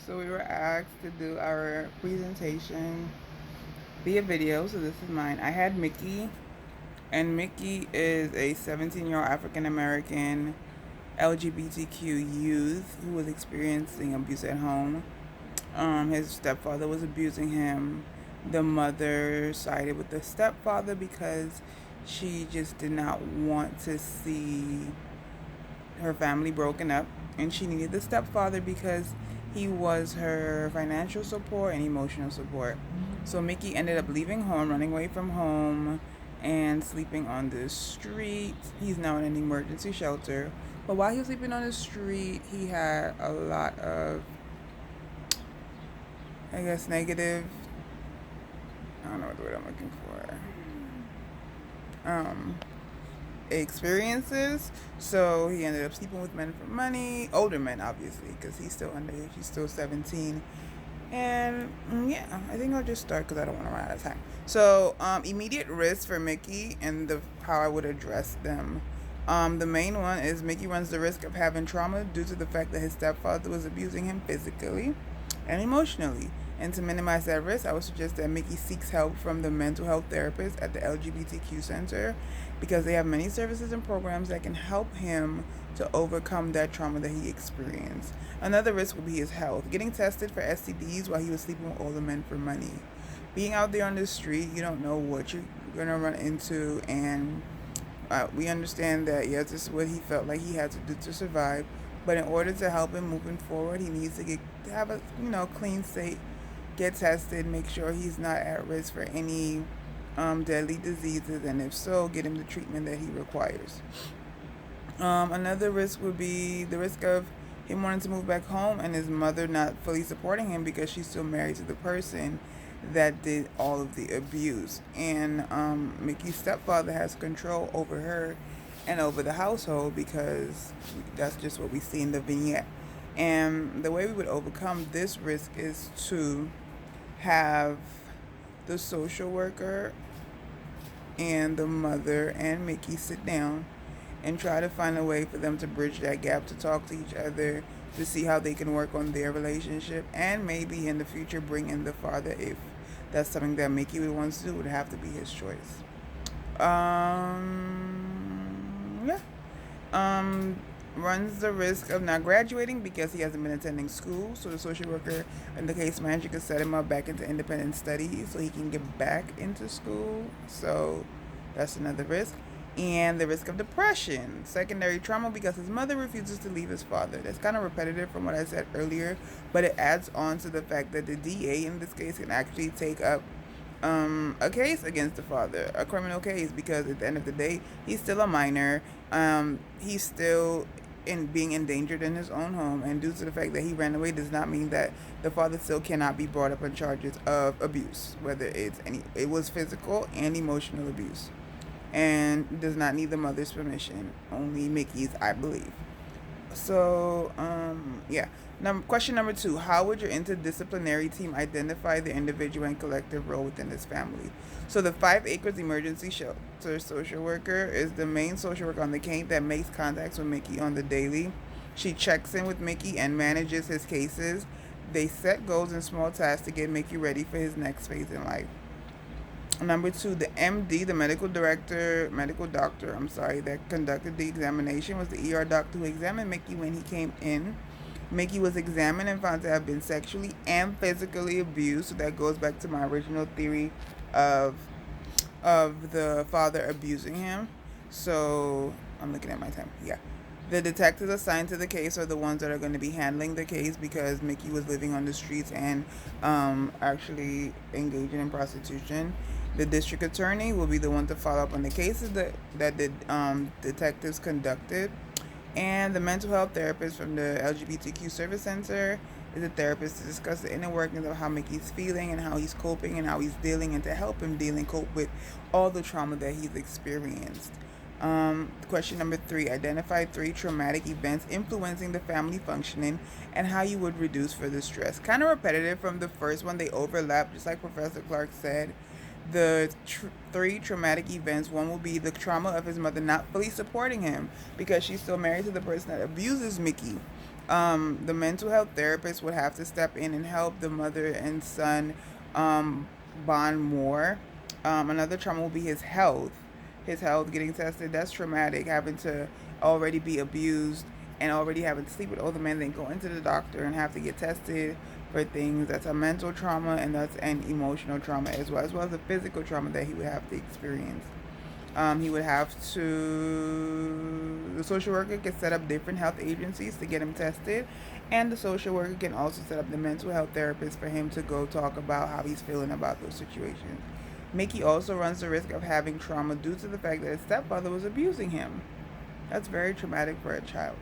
So we were asked to do our presentation via video. So this is mine. I had Mickey, and Mickey is a 17-year-old African American LGBTQ youth who was experiencing abuse at home. His stepfather was abusing him. The mother sided with the stepfather because she just did not want to see her family broken up, and she needed the stepfather because he was her financial support and emotional support. So Mickey ended up leaving home, running away from home, and sleeping on the street. He's now in an emergency shelter. But while he was sleeping on the street, he had a lot of, I guess, negative. I don't know what word I'm looking for. Experiences. So he ended up sleeping with men for money, older men, obviously, because he's still underage. He's still 17. And yeah, I think I'll just start because I don't want to run out of time. So, immediate risks for Mickey and how I would address them. The main one is Mickey runs the risk of having trauma due to the fact that his stepfather was abusing him physically and emotionally. And to minimize that risk, I would suggest that Mickey seeks help from the mental health therapist at the LGBTQ Center because they have many services and programs that can help him to overcome that trauma that he experienced. Another risk would be his health. Getting tested for STDs while he was sleeping with older men for money. Being out there on the street, you don't know what you're going to run into, and we understand that, yes, this is what he felt like he had to do to survive. But in order to help him moving forward, he needs to have a clean slate, get tested, make sure he's not at risk for any deadly diseases, and if so, get him the treatment that he requires. Another risk would be the risk of him wanting to move back home and his mother not fully supporting him because she's still married to the person that did all of the abuse. And Mickey's stepfather has control over her and over the household because that's just what we see in the vignette. And the way we would overcome this risk is to have the social worker and the mother and Mickey sit down and try to find a way for them to bridge that gap, to talk to each other, to see how they can work on their relationship, and maybe in the future bring in the father if that's something that Mickey would want to do. Would have to be his choice. Yeah. Runs the risk of not graduating because he hasn't been attending school. So the social worker and the case manager could set him up back into independent studies so he can get back into school. So that's another risk. And the risk of depression, secondary trauma because his mother refuses to leave his father. That's kind of repetitive from what I said earlier, but it adds on to the fact that the DA in this case can actually take up a case against the father, a criminal case, because at the end of the day, he's still a minor. He's still being endangered in his own home, and due to the fact that he ran away does not mean that the father still cannot be brought up on charges of abuse, whether it was physical and emotional abuse, and does not need the mother's permission, only Mickey's, I believe. So, yeah. Question number 2: how would your interdisciplinary team identify the individual and collective role within this family? So, the 5 Acres Emergency Shelter social worker is the main social worker on the case that makes contacts with Mickey on the daily. She checks in with Mickey and manages his cases. They set goals and small tasks to get Mickey ready for his next phase in life. Number 2, the MD, the medical doctor, that conducted the examination was the ER doctor who examined Mickey when he came in. Mickey was examined and found to have been sexually and physically abused. So that goes back to my original theory of the father abusing him. So I'm looking at my time. Yeah. The detectives assigned to the case are the ones that are going to be handling the case because Mickey was living on the streets and actually engaging in prostitution. The district attorney will be the one to follow up on the cases that the detectives conducted. And the mental health therapist from the LGBTQ Service Center is a therapist to discuss the inner workings of how Mickey's feeling and how he's coping and how he's dealing, and to help him deal and cope with all the trauma that he's experienced. Question number 3: identify 3 traumatic events influencing the family functioning and how you would reduce further stress. Kind of repetitive from the first one, they overlap, just like Professor Clark said. The 3 traumatic events: one will be the trauma of his mother not fully supporting him because she's still married to the person that abuses Mickey. The mental health therapist would have to step in and help the mother and son um, bond more. Another trauma will be his health. His health getting tested. That's traumatic. Having to already be abused and already having to sleep with older men, then go into the doctor and have to get tested for things. That's a mental trauma, and that's an emotional trauma as well as a physical trauma that he would have to experience. He would have to. The social worker can set up different health agencies to get him tested, and the social worker can also set up the mental health therapist for him to go talk about how he's feeling about those situations. Mickey also runs the risk of having trauma due to the fact that his stepfather was abusing him. That's very traumatic for a child.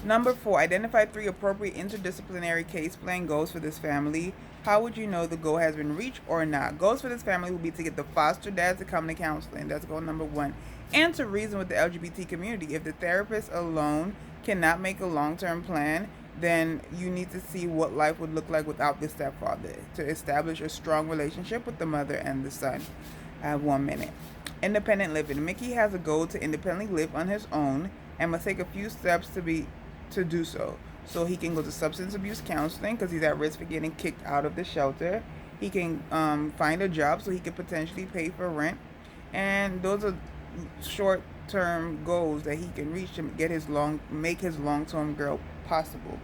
Number 4, identify 3 appropriate interdisciplinary case plan goals for this family. How would you know the goal has been reached or not? Goals for this family will be to get the foster dad to come to counseling. That's goal number 1. And to reason with the LGBT community. If the therapist alone cannot make a long-term plan, then you need to see what life would look like without the stepfather to establish a strong relationship with the mother and the son. I have 1 minute. Independent living. Mickey has a goal to independently live on his own and must take a few steps to do so. So he can go to substance abuse counseling because he's at risk for getting kicked out of the shelter. He can find a job so he could potentially pay for rent. And those are short-term goals that he can reach to make his long-term goal possible.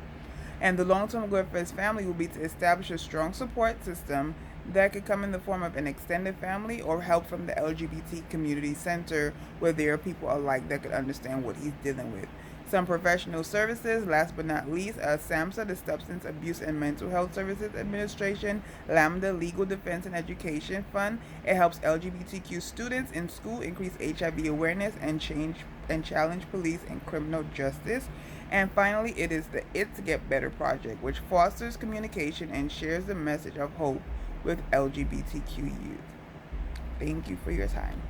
And the long-term goal for his family will be to establish a strong support system that could come in the form of an extended family or help from the LGBT community center where there are people alike that could understand what he's dealing with. Some professional services, last but not least, SAMHSA, the Substance Abuse and Mental Health Services Administration, Lambda Legal Defense and Education Fund. It helps LGBTQ students in school increase HIV awareness and challenge police and criminal justice. And finally, it is the It's Get Better project, which fosters communication and shares the message of hope with LGBTQ youth. Thank you for your time.